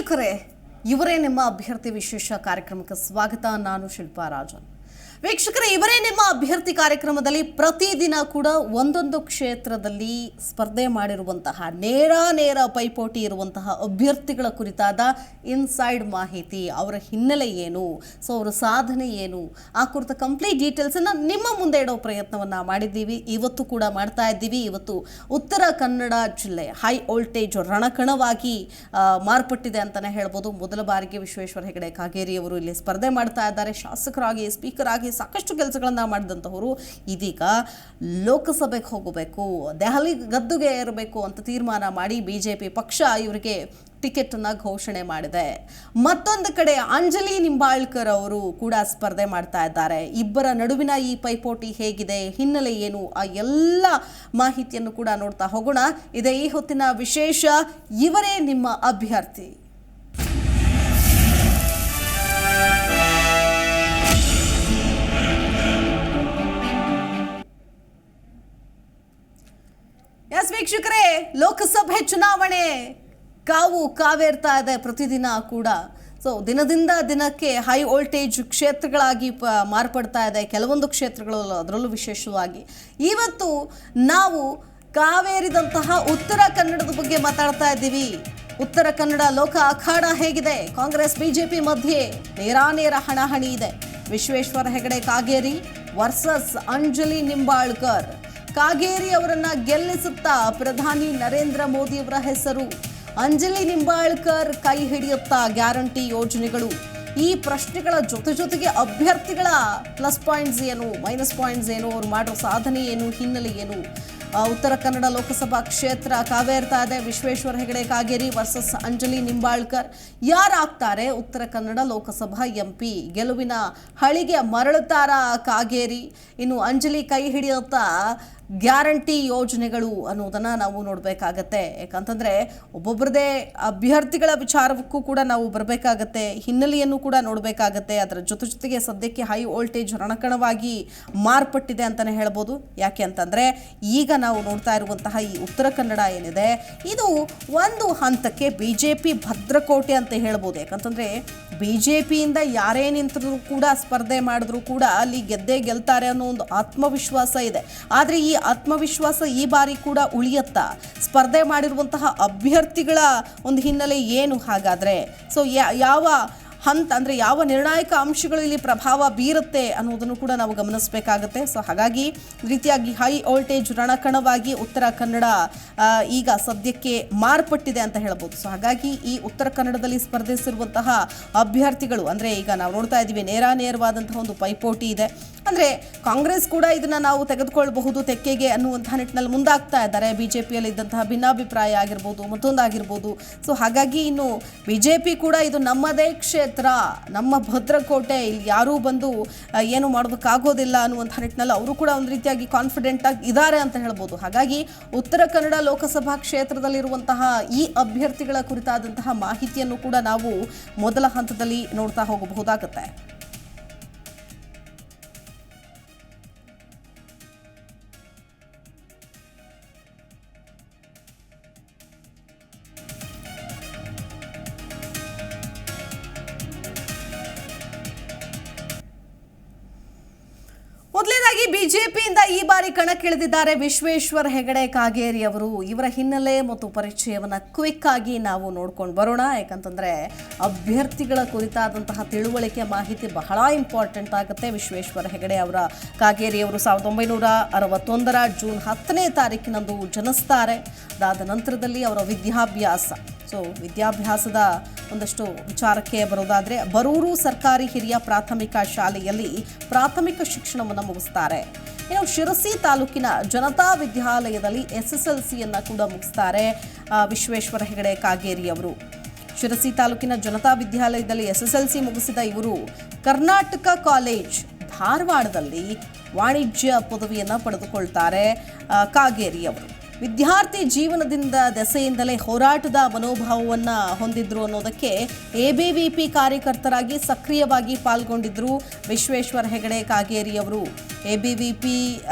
ವೀಕ್ಷಕರೇ, ಇವರೇ ನಿಮ್ಮ ಅಭ್ಯರ್ಥಿ ವಿಶೇಷ ಕಾರ್ಯಕ್ರಮಕ್ಕೆ ಸ್ವಾಗತ. ನಾನು ಶಿಲ್ಪಾ ರಾಜನ್. ವೀಕ್ಷಕರೇ, ಇವರೇ ನಿಮ್ಮ ಅಭ್ಯರ್ಥಿ ಕಾರ್ಯಕ್ರಮದಲ್ಲಿ ಪ್ರತಿದಿನ ಕೂಡ ಒಂದೊಂದು ಕ್ಷೇತ್ರದಲ್ಲಿ ಸ್ಪರ್ಧೆ ಮಾಡಿರುವಂತಹ ನೇರ ಪೈಪೋಟಿ ಇರುವಂತಹ ಅಭ್ಯರ್ಥಿಗಳ ಕುರಿತಾದ ಇನ್ಸೈಡ್ ಮಾಹಿತಿ, ಅವರ ಹಿನ್ನೆಲೆ ಏನು, ಸೊ ಅವರ ಸಾಧನೆ ಏನು, ಆ ಕುರಿತ ಕಂಪ್ಲೀಟ್ ಡೀಟೇಲ್ಸನ್ನು ನಿಮ್ಮ ಮುಂದೆ ಇಡೋ ಪ್ರಯತ್ನವನ್ನು ಮಾಡಿದ್ದೀವಿ. ಇವತ್ತು ಕೂಡ ಮಾಡ್ತಾ ಇದ್ದೀವಿ. ಇವತ್ತು ಉತ್ತರ ಕನ್ನಡ ಜಿಲ್ಲೆ ಹೈ ವೋಲ್ಟೇಜ್ ರಣಕಣವಾಗಿ ಮಾರ್ಪಟ್ಟಿದೆ ಅಂತಲೇ ಹೇಳ್ಬೋದು. ಮೊದಲ ಬಾರಿಗೆ ವಿಶ್ವೇಶ್ವರ ಹೆಗಡೆ ಕಾಗೇರಿ ಅವರು ಇಲ್ಲಿ ಸ್ಪರ್ಧೆ ಮಾಡ್ತಾ ಇದ್ದಾರೆ. ಶಾಸಕರಾಗಿ, ಸ್ಪೀಕರ್ ಆಗಿ ಸಾಕಷ್ಟು ಕೆಲಸಗಳನ್ನು ಮಾಡಿದಂಥವರು ಇದೀಗ ಲೋಕಸಭೆಗೆ ಹೋಗಬೇಕು, ದೆಹಲಿ ಗದ್ದುಗೆ ಏರಬೇಕು ಅಂತ ತೀರ್ಮಾನ ಮಾಡಿ ಬಿಜೆಪಿ ಪಕ್ಷ ಇವರಿಗೆ ಟಿಕೆಟ್ ಅನ್ನ ಘೋಷಣೆ ಮಾಡಿದೆ. ಮತ್ತೊಂದು ಕಡೆ ಅಂಜಲಿ ನಿಂಬಾಳ್ಕರ್ ಅವರು ಕೂಡ ಸ್ಪರ್ಧೆ ಮಾಡ್ತಾ ಇದ್ದಾರೆ. ಇಬ್ಬರ ನಡುವಿನ ಈ ಪೈಪೋಟಿ ಹೇಗಿದೆ, ಹಿನ್ನೆಲೆ ಏನು, ಆ ಎಲ್ಲ ಮಾಹಿತಿಯನ್ನು ಕೂಡ ನೋಡ್ತಾ ಹೋಗೋಣ. ಇದೇ ಈ ಹೊತ್ತಿನ ವಿಶೇಷ. ಇವರೇ ನಿಮ್ಮ ಅಭ್ಯರ್ಥಿ. ವೀಕ್ಷಕರೇ, ಲೋಕಸಭೆ ಚುನಾವಣೆ ಕಾವೇರ್ತಾ ಇದೆ ಪ್ರತಿದಿನ ಕೂಡ. ಸೊ ದಿನದಿಂದ ದಿನಕ್ಕೆ ಹೈ ವೋಲ್ಟೇಜ್ ಕ್ಷೇತ್ರಗಳಾಗಿ ಮಾರ್ಪಡ್ತಾ ಇದೆ ಕೆಲವೊಂದು ಕ್ಷೇತ್ರಗಳು, ಅದರಲ್ಲೂ ವಿಶೇಷವಾಗಿ ಇವತ್ತು ನಾವು ಕಾವೇರಿದಂತಹ ಉತ್ತರ ಕನ್ನಡದ ಬಗ್ಗೆ ಮಾತಾಡ್ತಾ ಇದ್ದೀವಿ. ಉತ್ತರ ಕನ್ನಡ ಲೋಕ ಅಖಾಡ ಹೇಗಿದೆ, ಕಾಂಗ್ರೆಸ್ ಬಿಜೆಪಿ ಮಧ್ಯೆ ನೇರ ಹಣಾಹಣಿ ಇದೆ. ವಿಶ್ವೇಶ್ವರ ಹೆಗಡೆ ಕಾಗೇರಿ ವರ್ಸಸ್ ಅಂಜಲಿ ನಿಂಬಾಳ್ಕರ್. ಕಾಗೇರಿ ಅವರನ್ನ ಗೆಲ್ಲಿಸುತ್ತಾ ಪ್ರಧಾನಿ ನರೇಂದ್ರ ಮೋದಿ ಅವರ ಹೆಸರು. ಅಂಜಲಿ ನಿಂಬಾಳ್ಕರ್ ಕೈ ಹಿಡಿಯುತ್ತಾ ಗ್ಯಾರಂಟಿ ಯೋಜನೆಗಳು. ಈ ಪ್ರಶ್ನೆಗಳ ಜೊತೆಗೆ ಅಭ್ಯರ್ಥಿಗಳ ಪ್ಲಸ್ ಪಾಯಿಂಟ್ಸ್ ಏನು, ಮೈನಸ್ ಪಾಯಿಂಟ್ಸ್ ಏನು, ಅವ್ರು ಮಾಡೋ ಸಾಧನೆ ಏನು, ಹಿನ್ನೆಲೆ ಏನು. ಉತ್ತರ ಕನ್ನಡ ಲೋಕಸಭಾ ಕ್ಷೇತ್ರ ಕಾವೇರ್ತಾ ಇದೆ. ವಿಶ್ವೇಶ್ವರ ಹೆಗಡೆ ಕಾಗೇರಿ ವರ್ಸಸ್ ಅಂಜಲಿ ನಿಂಬಾಳ್ಕರ್. ಯಾರಾಗ್ತಾರೆ ಉತ್ತರ ಕನ್ನಡ ಲೋಕಸಭಾ ಎಂಪಿ? ಗೆಲುವಿನ ಹಳಿಗೆ ಮರಳುತ್ತಾರಾ ಕಾಗೇರಿ? ಇನ್ನು ಅಂಜಲಿ ಕೈ ಹಿಡಿಯುತ್ತಾ ಗ್ಯಾರಂಟಿ ಯೋಜನೆಗಳು ಅನ್ನೋದನ್ನು ನಾವು ನೋಡಬೇಕಾಗತ್ತೆ. ಯಾಕಂತಂದರೆ ಒಬ್ಬೊಬ್ಬರದೇ ಅಭ್ಯರ್ಥಿಗಳ ವಿಚಾರಕ್ಕೂ ಕೂಡ ನಾವು ಬರಬೇಕಾಗತ್ತೆ, ಹಿನ್ನೆಲೆಯನ್ನು ಕೂಡ ನೋಡಬೇಕಾಗತ್ತೆ. ಅದರ ಜೊತೆಗೆ ಸದ್ಯಕ್ಕೆ ಹೈ ವೋಲ್ಟೇಜ್ ರಣಕಣವಾಗಿ ಮಾರ್ಪಟ್ಟಿದೆ ಅಂತಲೇ ಹೇಳ್ಬೋದು. ಯಾಕೆ ಅಂತಂದರೆ ಈಗ ನಾವು ನೋಡ್ತಾ ಇರುವಂತಹ ಈ ಉತ್ತರ ಕನ್ನಡ ಏನಿದೆ, ಇದು ಒಂದು ಹಂತಕ್ಕೆ ಬಿ ಜೆ ಪಿ ಭದ್ರಕೋಟೆ ಅಂತ ಹೇಳ್ಬೋದು. ಯಾಕಂತಂದರೆ ಬಿ ಜೆ ಪಿಯಿಂದ ಯಾರೇ ನಿಂತರೂ ಕೂಡ, ಸ್ಪರ್ಧೆ ಮಾಡಿದ್ರು ಕೂಡ ಅಲ್ಲಿ ಗೆಲ್ತಾರೆ ಅನ್ನೋ ಒಂದು ಆತ್ಮವಿಶ್ವಾಸ ಇದೆ. ಆದರೆ ಈ ಆತ್ಮವಿಶ್ವಾಸ ಈ ಬಾರಿ ಕೂಡ ಉಳಿಯುತ್ತಾ? ಸ್ಪರ್ಧೆ ಮಾಡಿರುವಂತಹ ಅಭ್ಯರ್ಥಿಗಳ ಒಂದು ಹಿನ್ನೆಲೆ ಏನು ಹಾಗಾದರೆ? ಸೊ ಯಾವ ಹಂತ ಅಂದರೆ ಯಾವ ನಿರ್ಣಾಯಕ ಅಂಶಗಳು ಇಲ್ಲಿ ಪ್ರಭಾವ ಬೀರುತ್ತೆ ಅನ್ನೋದನ್ನು ಕೂಡ ನಾವು ಗಮನಿಸಬೇಕಾಗುತ್ತೆ. ಸೊ ಹಾಗಾಗಿ ರೀತಿಯಾಗಿ ಹೈ ವೋಲ್ಟೇಜ್ ರಣಕಣವಾಗಿ ಉತ್ತರ ಕನ್ನಡ ಈಗ ಸದ್ಯಕ್ಕೆ ಮಾರ್ಪಟ್ಟಿದೆ ಅಂತ ಹೇಳ್ಬೋದು. ಸೊ ಹಾಗಾಗಿ ಈ ಉತ್ತರ ಕನ್ನಡದಲ್ಲಿ ಸ್ಪರ್ಧಿಸಿರುವಂತಹ ಅಭ್ಯರ್ಥಿಗಳು ಅಂದರೆ ಈಗ ನಾವು ನೋಡ್ತಾ ಇದ್ದೀವಿ ನೇರವಾದಂತಹ ಒಂದು ಪೈಪೋಟಿ ಇದೆ. ಅಂದರೆ ಕಾಂಗ್ರೆಸ್ ಕೂಡ ಇದನ್ನು ನಾವು ತೆಗೆದುಕೊಳ್ಳಬಹುದು ತೆಕ್ಕೆಗೆ ಅನ್ನುವಂತಹ ನಿಟ್ಟಿನಲ್ಲಿ ಮುಂದಾಗ್ತಾ ಇದ್ದಾರೆ. ಬಿ ಜೆ ಪಿಯಲ್ಲಿ ಇದ್ದಂತಹ ಭಿನ್ನಾಭಿಪ್ರಾಯ ಆಗಿರ್ಬೋದು, ಮತ್ತೊಂದಾಗಿರ್ಬೋದು. ಸೊ ಹಾಗಾಗಿ ಇನ್ನು ಬಿ ಜೆ ಪಿ ಕೂಡ ಇದು ನಮ್ಮದೇ ಕ್ಷೇತ್ರ, ನಮ್ಮ ಭದ್ರಕೋಟೆ, ಇಲ್ಲಿ ಯಾರೂ ಬಂದು ಏನು ಮಾಡೋದಕ್ಕಾಗೋದಿಲ್ಲ ಅನ್ನುವಂಥ ನಿಟ್ಟಿನಲ್ಲಿ ಅವರು ಕೂಡ ಒಂದು ರೀತಿಯಾಗಿ ಕಾನ್ಫಿಡೆಂಟ್ ಆಗಿ ಇದ್ದಾರೆ ಅಂತ ಹೇಳ್ಬೋದು. ಹಾಗಾಗಿ ಉತ್ತರ ಕನ್ನಡ ಲೋಕಸಭಾ ಕ್ಷೇತ್ರದಲ್ಲಿರುವಂತಹ ಈ ಅಭ್ಯರ್ಥಿಗಳ ಕುರಿತಾದಂತಹ ಮಾಹಿತಿಯನ್ನು ಕೂಡ ನಾವು ಮೊದಲ ಹಂತದಲ್ಲಿ ನೋಡ್ತಾ ಹೋಗಬಹುದಾಗುತ್ತೆ. ಮೊದಲನೇದಾಗಿ ಬಿಜೆಪಿಯಿಂದ ಈ ಬಾರಿ ಕಣಕ್ಕಿಳಿದಿದ್ದಾರೆ ವಿಶ್ವೇಶ್ವರ ಹೆಗಡೆ ಕಾಗೇರಿ ಅವರು. ಇವರ ಹಿನ್ನೆಲೆ ಮತ್ತು ಪರಿಚಯವನ್ನು ಕ್ವಿಕ್ ಆಗಿ ನಾವು ನೋಡ್ಕೊಂಡು ಬರೋಣ. ಯಾಕಂತಂದರೆ ಅಭ್ಯರ್ಥಿಗಳ ಕುರಿತಾದಂತಹ ತಿಳುವಳಿಕೆ ಮಾಹಿತಿ ಬಹಳ ಇಂಪಾರ್ಟೆಂಟ್ ಆಗುತ್ತೆ. ವಿಶ್ವೇಶ್ವರ ಹೆಗಡೆ ಅವರ ಕಾಗೇರಿ ಅವರು 1961 ಜೂನ್ 10ನೇ ತಾರೀಕಿನಂದು ಜನಿಸ್ತಾರೆ. ಅದಾದ ನಂತರದಲ್ಲಿ ಅವರ ವಿದ್ಯಾಭ್ಯಾಸದ ಒಂದಷ್ಟು ವಿಚಾರಕ್ಕೆ ಬರೋದಾದರೆ ಬರೂರು ಸರ್ಕಾರಿ ಹಿರಿಯ ಪ್ರಾಥಮಿಕ ಶಾಲೆಯಲ್ಲಿ ಪ್ರಾಥಮಿಕ ಶಿಕ್ಷಣವನ್ನು ಮುಗಿಸ್ತಾರೆ. ಇನ್ನು ಶಿರಸಿ ತಾಲೂಕಿನ ಜನತಾ ವಿದ್ಯಾಲಯದಲ್ಲಿ SSLCಯನ್ನು ಕೂಡ ಮುಗಿಸ್ತಾರೆ ವಿಶ್ವೇಶ್ವರ ಹೆಗಡೆ ಕಾಗೇರಿ ಅವರು. ಶಿರಸಿ ತಾಲೂಕಿನ ಜನತಾ ವಿದ್ಯಾಲಯದಲ್ಲಿ SSLC ಮುಗಿಸಿದ ಇವರು ಕರ್ನಾಟಕ ಕಾಲೇಜ್ ಧಾರವಾಡದಲ್ಲಿ ವಾಣಿಜ್ಯ ಪದವಿಯನ್ನು ಪಡೆದುಕೊಳ್ತಾರೆ ಕಾಗೇರಿ ಅವರು. ವಿದ್ಯಾರ್ಥಿ ಜೀವನದಿಂದ ದೆಸೆಯಿಂದಲೇ ಹೋರಾಟದ ಮನೋಭಾವವನ್ನು ಹೊಂದಿದ್ರು ಅನ್ನೋದಕ್ಕೆ ABVP ಕಾರ್ಯಕರ್ತರಾಗಿ ಸಕ್ರಿಯವಾಗಿ ಪಾಲ್ಗೊಂಡಿದ್ರು ವಿಶ್ವೇಶ್ವರ ಹೆಗಡೆ ಕಾಗೇರಿ ಅವರು. ಎಬಿವಿಪಿ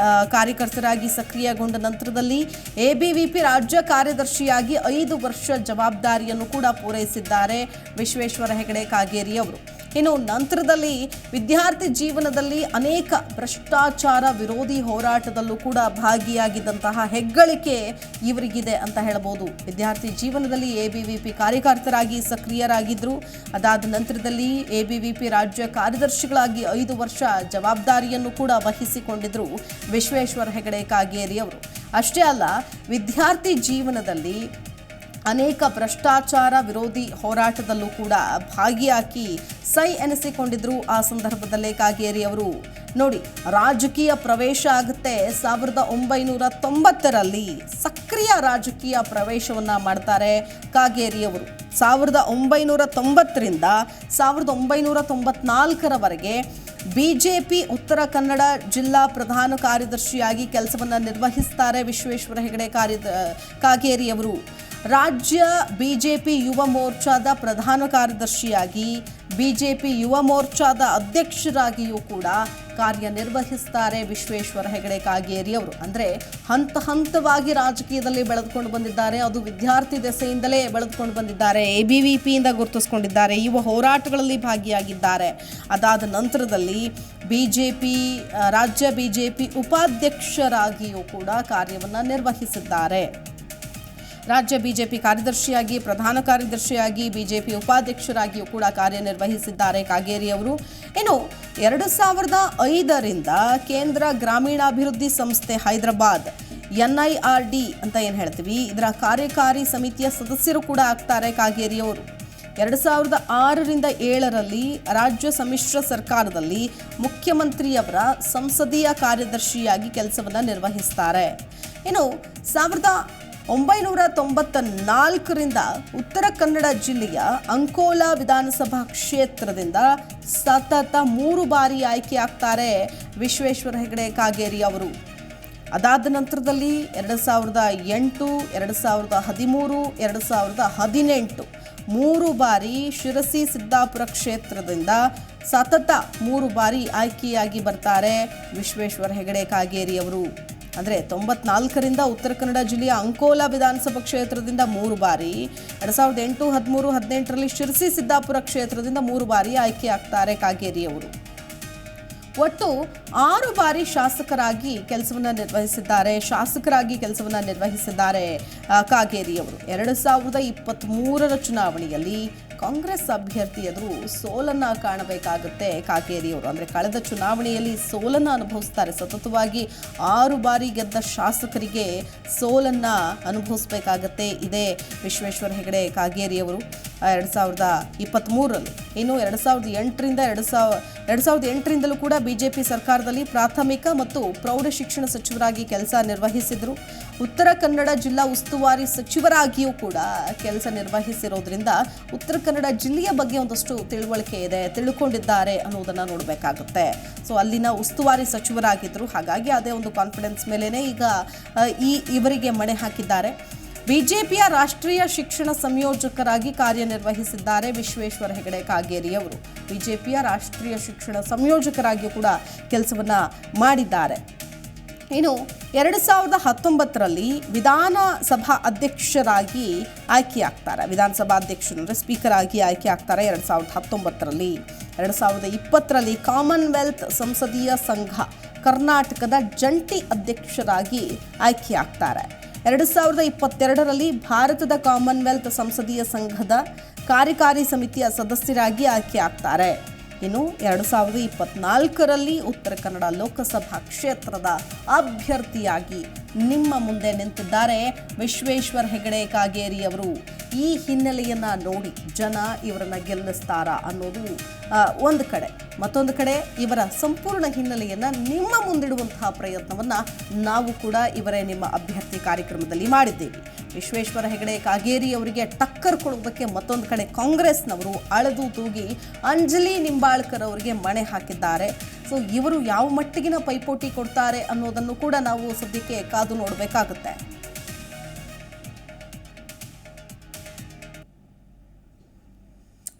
ಕಾರ್ಯಕರ್ತರಾಗಿ ಸಕ್ರಿಯಗೊಂಡ ನಂತರದಲ್ಲಿ ಎಬಿವಿಪಿ ರಾಜ್ಯ ಕಾರ್ಯದರ್ಶಿಯಾಗಿ 5 ವರ್ಷ ಜವಾಬ್ದಾರಿಯನ್ನು ಕೂಡ ಪೂರೈಸಿದ್ದಾರೆ ವಿಶ್ವೇಶ್ವರ ಹೆಗಡೆ ಕಾಗೇರಿ ಅವರು. ಇನ್ನು ನಂತರದಲ್ಲಿ ವಿದ್ಯಾರ್ಥಿ ಜೀವನದಲ್ಲಿ ಅನೇಕ ಭ್ರಷ್ಟಾಚಾರ ವಿರೋಧಿ ಹೋರಾಟದಲ್ಲೂ ಕೂಡ ಭಾಗಿಯಾಗಿದ್ದಂತಹ ಹೆಗ್ಗಳಿಕೆ ಇವರಿಗಿದೆ ಅಂತ ಹೇಳಬಹುದು. ವಿದ್ಯಾರ್ಥಿ ಜೀವನದಲ್ಲಿ ಎಬಿವಿಪಿ ಕಾರ್ಯಕರ್ತರಾಗಿ ಸಕ್ರಿಯರಾಗಿದ್ದರು. ಅದಾದ ನಂತರದಲ್ಲಿ ಎಬಿವಿಪಿ ರಾಜ್ಯ ಕಾರ್ಯದರ್ಶಿಗಳಾಗಿ 5 ವರ್ಷ ಜವಾಬ್ದಾರಿಯನ್ನು ಕೂಡ ವಹಿಸಿಕೊಂಡಿದ್ರು ವಿಶ್ವೇಶ್ವರ ಹೆಗಡೆ ಕಾಗೇರಿ ಅವರು. ಅಷ್ಟೇ ಅಲ್ಲ, ವಿದ್ಯಾರ್ಥಿ ಜೀವನದಲ್ಲಿ ಅನೇಕ ಭ್ರಷ್ಟಾಚಾರ ವಿರೋಧಿ ಹೋರಾಟದಲ್ಲೂ ಕೂಡ ಭಾಗಿಯಾಗಿ ಸೈ ಎನಿಸಿಕೊಂಡಿದ್ರು. ಆ ಸಂದರ್ಭದಲ್ಲೇ ಕಾಗೇರಿ ಅವರು ನೋಡಿ, ರಾಜಕೀಯ ಪ್ರವೇಶ ಆಗುತ್ತೆ 1990ರಲ್ಲಿ ಸಕ್ರಿಯ ರಾಜಕೀಯ ಪ್ರವೇಶವನ್ನ ಮಾಡ್ತಾರೆ ಕಾಗೇರಿ ಅವರು. 1990ರಿಂದ 1994ರವರೆಗೆ ಬಿಜೆಪಿ ಉತ್ತರ ಕನ್ನಡ ಜಿಲ್ಲಾ ಪ್ರಧಾನ ಕಾರ್ಯದರ್ಶಿಯಾಗಿ ಕೆಲಸವನ್ನ ನಿರ್ವಹಿಸ್ತಾರೆ ವಿಶ್ವೇಶ್ವರ ಹೆಗಡೆ ಕಾಗೇರಿ ಅವರು. ರಾಜ್ಯ ಬಿಜೆಪಿ ಯುವ ಮೋರ್ಚಾದ ಪ್ರಧಾನ ಕಾರ್ಯದರ್ಶಿಯಾಗಿ, ಬಿಜೆಪಿ ಯುವ ಮೋರ್ಚಾದ ಅಧ್ಯಕ್ಷರಾಗಿಯೂ ಕೂಡ ಕಾರ್ಯನಿರ್ವಹಿಸ್ತಾರೆ ವಿಶ್ವೇಶ್ವರ ಹೆಗಡೆ ಕಾಗೇರಿ ಅವರು. ಅಂದರೆ ಹಂತ ಹಂತವಾಗಿ ರಾಜಕೀಯದಲ್ಲಿ ಬೆಳೆದುಕೊಂಡು ಬಂದಿದ್ದಾರೆ. ಅದು ವಿದ್ಯಾರ್ಥಿ ದೆಸೆಯಿಂದಲೇ ಬೆಳೆದುಕೊಂಡು ಬಂದಿದ್ದಾರೆ. ಎಬಿವಿಪಿಯಿಂದ ಗುರುತಿಸಿಕೊಂಡಿದ್ದಾರೆ. ಯುವ ಹೋರಾಟಗಳಲ್ಲಿ ಭಾಗಿಯಾಗಿದ್ದಾರೆ. ಅದಾದ ನಂತರದಲ್ಲಿ ರಾಜ್ಯ ಬಿಜೆಪಿ ಉಪಾಧ್ಯಕ್ಷರಾಗಿಯೂ ಕೂಡ ಕಾರ್ಯವನ್ನು ನಿರ್ವಹಿಸಿದ್ದಾರೆ. ರಾಜ್ಯ ಬಿಜೆಪಿ ಕಾರ್ಯದರ್ಶಿಯಾಗಿ, ಪ್ರಧಾನ ಕಾರ್ಯದರ್ಶಿಯಾಗಿ, ಬಿಜೆಪಿ ಉಪಾಧ್ಯಕ್ಷರಾಗಿಯೂ ಕೂಡ ಕಾರ್ಯನಿರ್ವಹಿಸಿದ್ದಾರೆ ಕಾಗೇರಿ ಅವರು. ಇನ್ನು 2005ರಿಂದ ಕೇಂದ್ರ ಗ್ರಾಮೀಣಾಭಿವೃದ್ಧಿ ಸಂಸ್ಥೆ ಹೈದರಾಬಾದ್ NIRD ಅಂತ ಏನು ಹೇಳ್ತೀವಿ, ಇದರ ಕಾರ್ಯಕಾರಿ ಸಮಿತಿಯ ಸದಸ್ಯರು ಕೂಡ ಆಗ್ತಾರೆ ಕಾಗೇರಿ ಅವರು. 2006ರಿಂದ 7ರಲ್ಲಿ ರಾಜ್ಯ ಸಮ್ಮಿಶ್ರ ಸರ್ಕಾರದಲ್ಲಿ ಮುಖ್ಯಮಂತ್ರಿಯವರ ಸಂಸದೀಯ ಕಾರ್ಯದರ್ಶಿಯಾಗಿ ಕೆಲಸವನ್ನು ನಿರ್ವಹಿಸ್ತಾರೆ. ಇನ್ನು 1994ರಿಂದ ಉತ್ತರ ಕನ್ನಡ ಜಿಲ್ಲೆಯ ಅಂಕೋಲಾ ವಿಧಾನಸಭಾ ಕ್ಷೇತ್ರದಿಂದ ಸತತ 3 ಬಾರಿ ಆಯ್ಕೆಯಾಗ್ತಾರೆ ವಿಶ್ವೇಶ್ವರ ಹೆಗಡೆ ಕಾಗೇರಿ ಅವರು. ಅದಾದ ನಂತರದಲ್ಲಿ 2008, 2013, 2018 3 ಬಾರಿ ಶಿರಸಿ ಸಿದ್ದಾಪುರ ಕ್ಷೇತ್ರದಿಂದ ಸತತ 3 ಬಾರಿ ಆಯ್ಕೆಯಾಗಿ ಬರ್ತಾರೆ ವಿಶ್ವೇಶ್ವರ ಹೆಗಡೆ ಕಾಗೇರಿ ಅವರು. ಅಂದರೆ 94ರಿಂದ ಉತ್ತರ ಕನ್ನಡ ಜಿಲ್ಲೆಯ ಅಂಕೋಲಾ ವಿಧಾನಸಭಾ ಕ್ಷೇತ್ರದಿಂದ 3 ಬಾರಿ, 2008, 13, 18ರಲ್ಲಿ ಶಿರಸಿ ಸಿದ್ದಾಪುರ ಕ್ಷೇತ್ರದಿಂದ 3 ಬಾರಿ ಆಯ್ಕೆಯಾಗ್ತಾರೆ ಕಾಗೇರಿ ಅವರು. ಒಟ್ಟು 6 ಬಾರಿ ಶಾಸಕರಾಗಿ ಕೆಲಸವನ್ನು ನಿರ್ವಹಿಸಿದ್ದಾರೆ ಕಾಗೇರಿ ಅವರು. 2023ರ ಚುನಾವಣೆಯಲ್ಲಿ ಕಾಂಗ್ರೆಸ್ ಅಭ್ಯರ್ಥಿ ಎದುರು ಸೋಲನ್ನ ಕಾಣಬೇಕಾಗುತ್ತೆ ಕಾಗೇರಿ ಅವರು. ಅಂದರೆ ಕಳೆದ ಚುನಾವಣೆಯಲ್ಲಿ ಸೋಲನ್ನು ಅನುಭವಿಸ್ತಾರೆ. ಸತತವಾಗಿ 6 ಬಾರಿ ಗೆದ್ದ ಶಾಸಕರಿಗೆ ಸೋಲನ್ನ ಅನುಭವಿಸಬೇಕಾಗತ್ತೆ. ಇದೇ ವಿಶ್ವೇಶ್ವರ ಹೆಗಡೆ ಕಾಗೇರಿ ಅವರು 2023ರಲ್ಲಿ. ಇನ್ನು 2008ರಿಂದಲೂ ಕೂಡ ಬಿಜೆಪಿ ಸರ್ಕಾರದಲ್ಲಿ ಪ್ರಾಥಮಿಕ ಮತ್ತು ಪ್ರೌಢ ಶಿಕ್ಷಣ ಸಚಿವರಾಗಿ ಕೆಲಸ ನಿರ್ವಹಿಸಿದರು. ಉತ್ತರ ಕನ್ನಡ ಜಿಲ್ಲಾ ಉಸ್ತುವಾರಿ ಸಚಿವರಾಗಿಯೂ ಕೂಡ ಕೆಲಸ ನಿರ್ವಹಿಸಿರೋದ್ರಿಂದ ಉತ್ತರ ಕನ್ನಡ ಜಿಲ್ಲೆಯ ಬಗ್ಗೆ ಒಂದಷ್ಟು ತಿಳ್ಕೊಂಡಿದ್ದಾರೆ ಅನ್ನೋದನ್ನ ನೋಡಬೇಕಾಗುತ್ತೆ. ಸೊ ಅಲ್ಲಿನ ಉಸ್ತುವಾರಿ ಸಚಿವರಾಗಿದ್ದರು. ಹಾಗಾಗಿ ಅದೇ ಒಂದು ಕಾನ್ಫಿಡೆನ್ಸ್ ಮೇಲೇನೆ ಈಗ ಇವರಿಗೆ ಮಣೆ ಹಾಕಿದ್ದಾರೆ. ಬಿಜೆಪಿಯ ರಾಷ್ಟ್ರೀಯ ಶಿಕ್ಷಣ ಸಂಯೋಜಕರಾಗಿ ಕಾರ್ಯನಿರ್ವಹಿಸಿದ್ದಾರೆ ವಿಶ್ವೇಶ್ವರ ಹೆಗಡೆ ಕಾಗೇರಿ ಅವರು. ಬಿಜೆಪಿಯ ರಾಷ್ಟ್ರೀಯ ಶಿಕ್ಷಣ ಸಂಯೋಜಕರಾಗಿಯೂ ಕೂಡ ಕೆಲಸವನ್ನ ಮಾಡಿದ್ದಾರೆ. ಇನ್ನು 2019ರಲ್ಲಿ ವಿಧಾನಸಭಾ ಅಧ್ಯಕ್ಷರಾಗಿ ಆಯ್ಕೆಯಾಗ್ತಾರೆ. ವಿಧಾನಸಭಾ ಅಧ್ಯಕ್ಷರು ಅಂದರೆ ಸ್ಪೀಕರ್ ಆಗಿ ಆಯ್ಕೆ ಆಗ್ತಾರೆ 2019ರಲ್ಲಿ. 2020ರಲ್ಲಿ ಕಾಮನ್ವೆಲ್ತ್ ಸಂಸದೀಯ ಸಂಘ ಕರ್ನಾಟಕದ ಜಂಟಿ ಅಧ್ಯಕ್ಷರಾಗಿ ಆಯ್ಕೆಯಾಗ್ತಾರೆ. 2022ರಲ್ಲಿ ಭಾರತದ ಕಾಮನ್ವೆಲ್ತ್ ಸಂಸದೀಯ ಸಂಘದ ಕಾರ್ಯಕಾರಿ ಸಮಿತಿಯ ಸದಸ್ಯರಾಗಿ ಆಯ್ಕೆ ಆಗ್ತಾರೆ. ಇನ್ನು 2024ರಲ್ಲಿ ಉತ್ತರ ಕನ್ನಡ ಲೋಕಸಭಾ ಕ್ಷೇತ್ರದ ಅಭ್ಯರ್ಥಿಯಾಗಿ ನಿಮ್ಮ ಮುಂದೆ ನಿಂತಿದ್ದಾರೆ ವಿಶ್ವೇಶ್ವರ ಹೆಗಡೆ ಕಾಗೇರಿ ಅವರು. ಈ ಹಿನ್ನೆಲೆಯನ್ನ ನೋಡಿ ಜನ ಇವರನ್ನ ಗೆಲ್ಲಿಸ್ತಾರಾ ಅನ್ನೋದು ಒಂದು ಕಡೆ. ಮತ್ತೊಂದು ಕಡೆ ಇವರ ಸಂಪೂರ್ಣ ಹಿನ್ನೆಲೆಯನ್ನ ನಿಮ್ಮ ಮುಂದಿಡುವಂತಹ ಪ್ರಯತ್ನವನ್ನ ನಾವು ಕೂಡ ಇವರೇ ನಿಮ್ಮ ಅಭ್ಯರ್ಥಿ ಕಾರ್ಯಕ್ರಮದಲ್ಲಿ ಮಾಡಿದ್ದೇವೆ. ವಿಶ್ವೇಶ್ವರ ಹೆಗಡೆ ಕಾಗೇರಿ ಅವರಿಗೆ ಟಕ್ಕರ್ ಕೊಡೋದಕ್ಕೆ ಮತ್ತೊಂದು ಕಡೆ ಕಾಂಗ್ರೆಸ್ನವರು ಅಳೆದು ತೂಗಿ ಅಂಜಲಿ ನಿಂಬಾಳ್ಕರ್ ಅವರಿಗೆ ಮಣೆ ಹಾಕಿದ್ದಾರೆ. ಸೊ ಇವರು ಯಾವ ಮಟ್ಟಿಗಿನ ಪೈಪೋಟಿ ಕೊಡ್ತಾರೆ ಅನ್ನೋದನ್ನು ಕೂಡ ನಾವು ಸದ್ಯಕ್ಕೆ ಕಾದು ನೋಡಬೇಕಾಗುತ್ತೆ.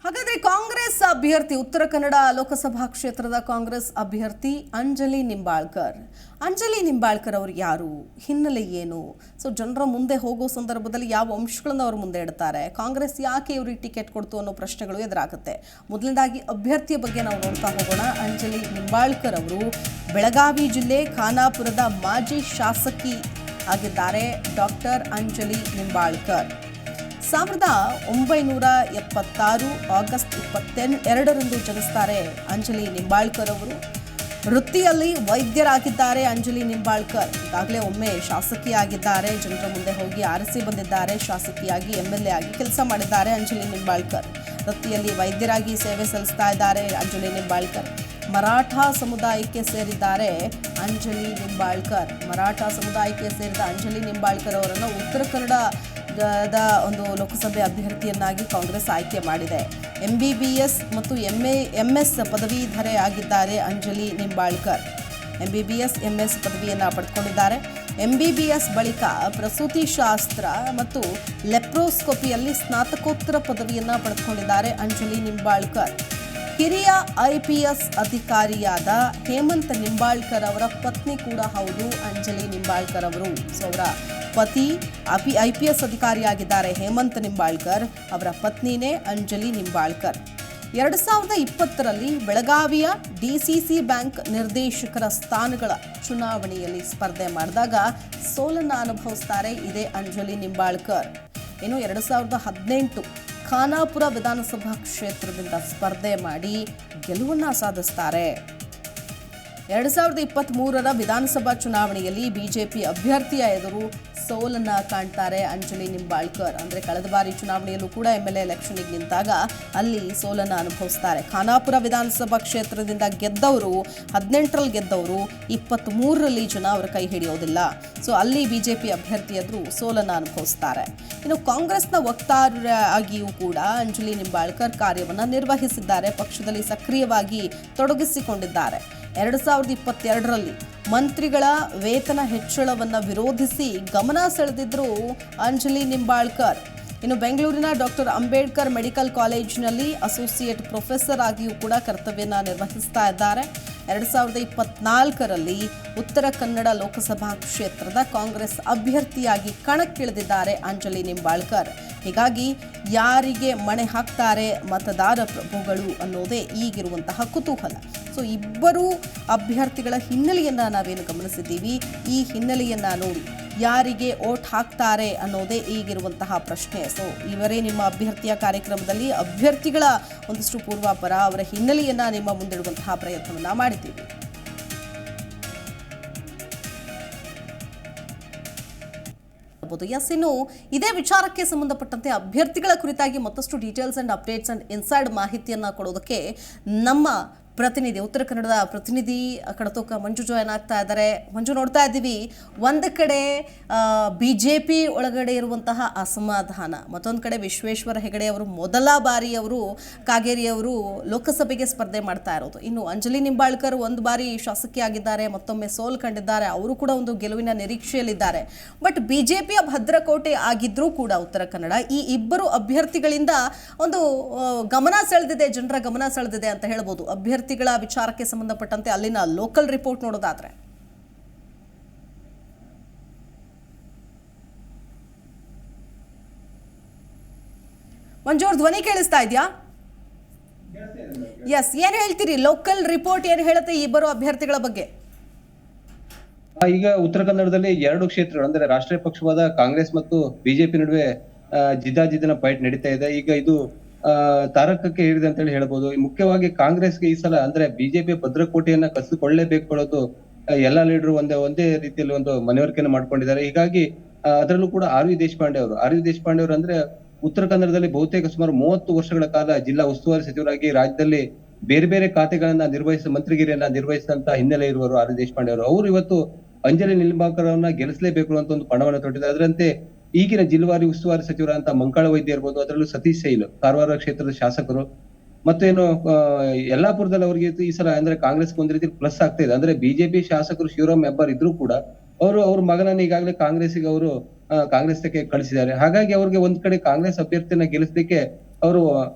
ಹಾಗಾದ್ರೆ ಕಾಂಗ್ರೆಸ್ ಅಭ್ಯರ್ಥಿ ಉತ್ತರ ಕನ್ನಡ ಲೋಕಸಭಾ ಕ್ಷೇತ್ರದ ಕಾಂಗ್ರೆಸ್ ಅಭ್ಯರ್ಥಿ ಅಂಜಲಿ ನಿಂಬಾಳ್ಕರ್. ಅಂಜಲಿ ನಿಂಬಾಳ್ಕರ್ ಅವರು ಯಾರು, ಹಿನ್ನೆಲೆ ಏನು, ಸೊ ಜನರ ಮುಂದೆ ಹೋಗೋ ಸಂದರ್ಭದಲ್ಲಿ ಯಾವ ಅಂಶಗಳನ್ನು ಅವರು ಮುಂದೆ ಇಡ್ತಾರೆ, ಕಾಂಗ್ರೆಸ್ ಯಾಕೆ ಇವರಿಗೆ ಟಿಕೆಟ್ ಕೊಡ್ತು ಅನ್ನೋ ಪ್ರಶ್ನೆಗಳು ಎದುರಾಗುತ್ತೆ. ಮೊದಲನೇದಾಗಿ ಅಭ್ಯರ್ಥಿಯ ಬಗ್ಗೆ ನಾವು ನೋಡ್ತಾ ಹೋಗೋಣ. ಅಂಜಲಿ ನಿಂಬಾಳ್ಕರ್ ಅವರು ಬೆಳಗಾವಿ ಜಿಲ್ಲೆ ಖಾನಾಪುರದ ಮಾಜಿ ಶಾಸಕಿ ಆಗಿದ್ದಾರೆ. ಡಾಕ್ಟರ್ ಅಂಜಲಿ ನಿಂಬಾಳ್ಕರ್ 1976 ಆಗಸ್ಟ್ 22ರಂದು ಜನಿಸ್ತಾರೆ. ಅಂಜಲಿ ನಿಂಬಾಳ್ಕರ್ ಅವರು ವೃತ್ತಿಯಲ್ಲಿ ವೈದ್ಯರಾಗಿದ್ದಾರೆ. ಅಂಜಲಿ ನಿಂಬಾಳ್ಕರ್ ಈಗಾಗಲೇ ಒಮ್ಮೆ ಶಾಸಕಿಯಾಗಿದ್ದಾರೆ. ಜನರ ಮುಂದೆ ಹೋಗಿ ಆರಿಸಿ ಬಂದಿದ್ದಾರೆ. ಶಾಸಕಿಯಾಗಿ MLA ಆಗಿ ಕೆಲಸ ಮಾಡಿದ್ದಾರೆ. ಅಂಜಲಿ ನಿಂಬಾಳ್ಕರ್ ವೃತ್ತಿಯಲ್ಲಿ ವೈದ್ಯರಾಗಿ ಸೇವೆ ಸಲ್ಲಿಸ್ತಾ ಇದ್ದಾರೆ. ಅಂಜಲಿ ನಿಂಬಾಳ್ಕರ್ ಮರಾಠ ಸಮುದಾಯಕ್ಕೆ ಸೇರಿದ್ದಾರೆ. ಅಂಜಲಿ ನಿಂಬಾಳ್ಕರ್ ಮರಾಠ ಸಮುದಾಯಕ್ಕೆ ಸೇರಿದ ಅಂಜಲಿ ನಿಂಬಾಳ್ಕರ್ ಅವರನ್ನು ಉತ್ತರ ಕನ್ನಡದ ಒಂದು ಲೋಕಸಭೆ ಅಭ್ಯರ್ಥಿಯನ್ನಾಗಿ ಕಾಂಗ್ರೆಸ್ ಆಯ್ಕೆ ಮಾಡಿದೆ. MBBS ಮತ್ತು MS ಪದವೀಧರೆ ಆಗಿದ್ದಾರೆ. ಅಂಜಲಿ ನಿಂಬಾಳ್ಕರ್ MBBS MS ಪದವಿಯನ್ನು ಪಡೆದುಕೊಂಡಿದ್ದಾರೆ. MBBS ಬಳಿಕ ಪ್ರಸೂತಿ ಶಾಸ್ತ್ರ ಮತ್ತು ಲೆಪ್ರೋಸ್ಕೋಪಿಯಲ್ಲಿ ಸ್ನಾತಕೋತ್ತರ ಪದವಿಯನ್ನು ಪಡೆದುಕೊಂಡಿದ್ದಾರೆ. ಅಂಜಲಿ ನಿಂಬಾಳ್ಕರ್ ಹಿರಿಯ IPS ಅಧಿಕಾರಿಯಾದ ಹೇಮಂತ್ ನಿಂಬಾಳ್ಕರ್ ಅವರ ಪತ್ನಿ ಕೂಡ ಹೌದು ಅಂಜಲಿ ನಿಂಬಾಳ್ಕರ್ ಅವರು. ಸೊ ಅವರ ಪತಿ IPS ಅಧಿಕಾರಿಯಾಗಿದ್ದಾರೆ ಹೇಮಂತ್ ನಿಂಬಾಳ್ಕರ್, ಅವರ ಪತ್ನಿನೇ ಅಂಜಲಿ ನಿಂಬಾಳ್ಕರ್. 2020ರಲ್ಲಿ ಬೆಳಗಾವಿಯ DCC ಬ್ಯಾಂಕ್ ನಿರ್ದೇಶಕರ ಸ್ಥಾನಗಳ ಚುನಾವಣೆಯಲ್ಲಿ ಸ್ಪರ್ಧೆ ಮಾಡಿದಾಗ ಸೋಲನ್ನು ಅನುಭವಿಸ್ತಾರೆ ಇದೇ ಅಂಜಲಿ ನಿಂಬಾಳ್ಕರ್. ಇನ್ನು 2018 ಖಾನಾಪುರ ವಿಧಾನಸಭಾ ಕ್ಷೇತ್ರದಿಂದ ಸ್ಪರ್ಧೆ ಮಾಡಿ ಗೆಲುವನ್ನು ಸಾಧಿಸ್ತಾರೆ. 2023ರ ವಿಧಾನಸಭಾ ಚುನಾವಣೆಯಲ್ಲಿ ಬಿಜೆಪಿ ಅಭ್ಯರ್ಥಿಯ ಎದುರು ಸೋಲನ್ನು ಕಾಣ್ತಾರೆ ಅಂಜಲಿ ನಿಂಬಾಳ್ಕರ್. ಅಂದರೆ ಕಳೆದ ಬಾರಿ ಚುನಾವಣೆಯಲ್ಲೂ ಕೂಡ MLA ಎಲೆಕ್ಷನ್ಗೆ ನಿಂತಾಗ ಅಲ್ಲಿ ಸೋಲನ್ನು ಅನುಭವಿಸ್ತಾರೆ. ಖಾನಾಪುರ ವಿಧಾನಸಭಾ ಕ್ಷೇತ್ರದಿಂದ ಗೆದ್ದವರು 18ರಲ್ಲಿ ಗೆದ್ದವರು 23ರಲ್ಲಿ ಜನ ಅವರ ಕೈ ಹಿಡಿಯೋದಿಲ್ಲ. ಸೊ ಅಲ್ಲಿ ಬಿಜೆಪಿ ಅಭ್ಯರ್ಥಿ ಎದುರು ಸೋಲನ್ನು ಅನುಭವಿಸ್ತಾರೆ. ಇನ್ನು ಕಾಂಗ್ರೆಸ್ನ ವಕ್ತಾರ ಆಗಿಯೂ ಕೂಡ ಅಂಜಲಿ ನಿಂಬಾಳ್ಕರ್ ಕಾರ್ಯವನ್ನು ನಿರ್ವಹಿಸಿದ್ದಾರೆ. ಪಕ್ಷದಲ್ಲಿ ಸಕ್ರಿಯವಾಗಿ ತೊಡಗಿಸಿಕೊಂಡಿದ್ದಾರೆ. 2022ರಲ್ಲಿ ಮಂತ್ರಿಗಳ ವೇತನ ಹೆಚ್ಚಳವನ್ನು ವಿರೋಧಿಸಿ ಗಮನ ಸೆಳೆದಿದ್ರು ಅಂಜಲಿ ನಿಂಬಾಳ್ಕರ್. ಇನ್ನು ಬೆಂಗಳೂರಿನ ಡಾಕ್ಟರ್ ಅಂಬೇಡ್ಕರ್ ಮೆಡಿಕಲ್ ಕಾಲೇಜಿನಲ್ಲಿ ಅಸೋಸಿಯೇಟ್ ಪ್ರೊಫೆಸರ್ ಆಗಿಯೂ ಕೂಡ ಕರ್ತವ್ಯನ ನಿರ್ವಹಿಸ್ತಾ ಇದ್ದಾರೆ. 2024ರಲ್ಲಿ ಉತ್ತರ ಕನ್ನಡ ಲೋಕಸಭಾ ಕ್ಷೇತ್ರದ ಕಾಂಗ್ರೆಸ್ ಅಭ್ಯರ್ಥಿಯಾಗಿ ಕಣಕ್ಕಿಳಿದಿದ್ದಾರೆ ಅಂಜಲಿ ನಿಂಬಾಳ್ಕರ್. ಹೀಗಾಗಿ ಯಾರಿಗೆ ಮಣೆ ಹಾಕ್ತಾರೆ ಮತದಾರ ಪ್ರಭುಗಳು ಅನ್ನೋದೇ ಈಗಿರುವಂತಹ ಕುತೂಹಲ. ಸೊ ಇಬ್ಬರು ಅಭ್ಯರ್ಥಿಗಳ ಹಿನ್ನೆಲೆಯನ್ನು ನಾವೇನು ಗಮನಿಸಿದ್ದೀವಿ, ಈ ಹಿನ್ನೆಲೆಯನ್ನು ನೋಡಿ ಯಾರಿಗೆ ಓಟ್ ಹಾಕ್ತಾರೆ ಅನ್ನೋದೇ ಈಗಿರುವಂತಹ ಪ್ರಶ್ನೆ. ಸೊ ಇವರೇ ನಿಮ್ಮ ಅಭ್ಯರ್ಥಿಯ ಕಾರ್ಯಕ್ರಮದಲ್ಲಿ ಅಭ್ಯರ್ಥಿಗಳ ಒಂದಷ್ಟು ಪೂರ್ವಾಪರ ಅವರ ಹಿನ್ನೆಲೆಯನ್ನು ನಿಮ್ಮ ಮುಂದಿಡುವಂತಹ ಪ್ರಯತ್ನವನ್ನು ಮಾಡಿದ್ದೀವಿ. ಇನ್ನು ಇದೇ ವಿಚಾರಕ್ಕೆ ಸಂಬಂಧಪಟ್ಟಂತೆ ಅಭ್ಯರ್ಥಿಗಳ ಕುರಿತಾಗಿ ಮತ್ತಷ್ಟು details and updates and inside ಮಾಹಿತಿಯನ್ನು ಕೊಡೋದಕ್ಕೆ ನಮ್ಮ ಪ್ರತಿನಿಧಿ ಉತ್ತರ ಕನ್ನಡದ ಪ್ರತಿನಿಧಿ ಕಡತೋಕ ಮಂಜು ಜಾಯ್ನ್ ಆಗ್ತಾ ಇದ್ದಾರೆ. ಮಂಜು, ನೋಡ್ತಾ ಇದ್ದೀವಿ ಒಂದು ಕಡೆ BJP ಒಳಗಡೆ ಇರುವಂತಹ ಅಸಮಾಧಾನ, ಮತ್ತೊಂದು ಕಡೆ ವಿಶ್ವೇಶ್ವರ ಹೆಗಡೆ ಅವರು ಮೊದಲ ಬಾರಿ ಕಾಗೇರಿಯವರು ಲೋಕಸಭೆಗೆ ಸ್ಪರ್ಧೆ ಮಾಡ್ತಾ ಇರೋದು. ಇನ್ನು ಅಂಜಲಿ ನಿಂಬಾಳ್ಕರ್ ಒಂದು ಬಾರಿ ಶಾಸಕಿಯಾಗಿದ್ದಾರೆ, ಮತ್ತೊಮ್ಮೆ ಸೋಲು ಕಂಡಿದ್ದಾರೆ. ಅವರು ಕೂಡ ಒಂದು ಗೆಲುವಿನ ನಿರೀಕ್ಷೆಯಲ್ಲಿದ್ದಾರೆ. ಬಟ್ BJPಯ ಭದ್ರಕೋಟೆ ಆಗಿದ್ರೂ ಕೂಡ ಉತ್ತರ ಕನ್ನಡ ಈ ಇಬ್ಬರು ಅಭ್ಯರ್ಥಿಗಳಿಂದ ಒಂದು ಗಮನ ಸೆಳೆದಿದೆ, ಜನರ ಗಮನ ಸೆಳೆದಿದೆ ಅಂತ ಹೇಳ್ಬೋದು. ಅಭ್ಯರ್ಥಿಗಳ ವಿಚಾರಕ್ಕೆ ಸಂಬಂಧಪಟ್ಟಂತೆ ಅಲ್ಲಿನ ಲೋಕಲ್ ರಿಪೋರ್ಟ್ ನೋಡೋದಾದ್ರೆ ಮಂಜೂರ್, ಧ್ವನಿ ಕೇಳಿಸ್ತಾ ಇದೆಯಾ? ಎಸ್, ಏನ್ ಹೇಳ್ತೀರಿ? ಲೋಕಲ್ ರಿಪೋರ್ಟ್ ಏನ್ ಹೇಳುತ್ತೆ ಈ ಇಬ್ಬರು ಅಭ್ಯರ್ಥಿಗಳ ಬಗ್ಗೆ? ಈಗ ಉತ್ತರ ಕನ್ನಡದಲ್ಲಿ 2 ಕ್ಷೇತ್ರಗಳು ಅಂದ್ರೆ ರಾಷ್ಟ್ರೀಯ ಪಕ್ಷವಾದ ಕಾಂಗ್ರೆಸ್ ಮತ್ತು ಬಿಜೆಪಿ ನಡುವೆ ಜಿದ್ದಾಜಿದ್ದಿನ ಫೈಟ್ ನಡೀತಾ ಇದೆ. ಈಗ ಇದು ತಾರಕಕ್ಕೆ ಏರಿದೆ ಅಂತ ಹೇಳಿ ಹೇಳ್ಬೋದು. ಮುಖ್ಯವಾಗಿ ಕಾಂಗ್ರೆಸ್ಗೆ ಈ ಸಲ ಅಂದ್ರೆ ಬಿಜೆಪಿ ಭದ್ರಕೋಟೆಯನ್ನ ಕಸಿದುಕೊಳ್ಳಲೇಬೇಕು ಅನ್ನೋದು ಎಲ್ಲಾ ಲೀಡರ್ ಒಂದೇ ರೀತಿಯಲ್ಲಿ ಒಂದು ಮನವರಿಕೆಯನ್ನು ಮಾಡ್ಕೊಂಡಿದ್ದಾರೆ. ಹೀಗಾಗಿ ಅದರಲ್ಲೂ ಕೂಡ ಆರ್ ವಿ ದೇಶಪಾಂಡೆ ಅವರು ಅಂದ್ರೆ ಉತ್ತರ ಕನ್ನಡದಲ್ಲಿ ಬಹುತೇಕ ಸುಮಾರು 30 ವರ್ಷಗಳ ಕಾಲ ಜಿಲ್ಲಾ ಉಸ್ತುವಾರಿ ಸಚಿವರಾಗಿ ರಾಜ್ಯದಲ್ಲಿ ಬೇರೆ ಬೇರೆ ಖಾತೆಗಳನ್ನ ಮಂತ್ರಿಗಿರಿಯನ್ನ ನಿರ್ವಹಿಸಿದಂತ ಹಿನ್ನೆಲೆ ಇರುವರು ಆರ್ ವಿ ದೇಶಪಾಂಡೆ ಅವರು ಇವತ್ತು ಅಂಜಲಿ ನಿಂಬಾಳ್ಕರ್ ಅವರನ್ನ ಗೆಲ್ಲಿಸಲೇಬೇಕು ಅಂತ ಒಂದು ಪಣವನ್ನು ತೊಟ್ಟಿದ್ದಾರೆ. ಅದರಂತೆ ಈಗಿನ ಜಿಲ್ಲಾವಾರಿ ಉಸ್ತುವಾರಿ ಸಚಿವರಂತ ಮಂಕಾಳ ವೈದ್ಯ ಇರ್ಬೋದು, ಅದರಲ್ಲೂ ಸತೀಶ್ ಸೈಲ್ ಕಾರವಾರ ಕ್ಷೇತ್ರದ ಶಾಸಕರು, ಮತ್ತೇನು ಯಲ್ಲಾಪುರದಲ್ಲಿ ಅವರಿಗೆ ಈ ಸಲ ಅಂದ್ರೆ ಕಾಂಗ್ರೆಸ್ ಒಂದ್ ರೀತಿ ಪ್ಲಸ್ ಆಗ್ತಾ ಇದೆ. ಅಂದ್ರೆ ಬಿಜೆಪಿ ಶಾಸಕರು ಶಿವರಾಮ್ ಹೆಬ್ಬಾರ್ ಇದ್ರು ಕೂಡ ಅವ್ರ ಮಗನನ್ನ ಈಗಾಗಲೇ ಕಾಂಗ್ರೆಸ್ಗೆ ಅವರು ಕಾಂಗ್ರೆಸ್ಗೆ ಕಳಿಸಿದ್ದಾರೆ. ಹಾಗಾಗಿ ಅವ್ರಿಗೆ ಒಂದ್ ಕಡೆ ಕಾಂಗ್ರೆಸ್ ಅಭ್ಯರ್ಥಿಯನ್ನ ಗೆಲ್ಲಿಸಲಿಕ್ಕೆ ಅವರು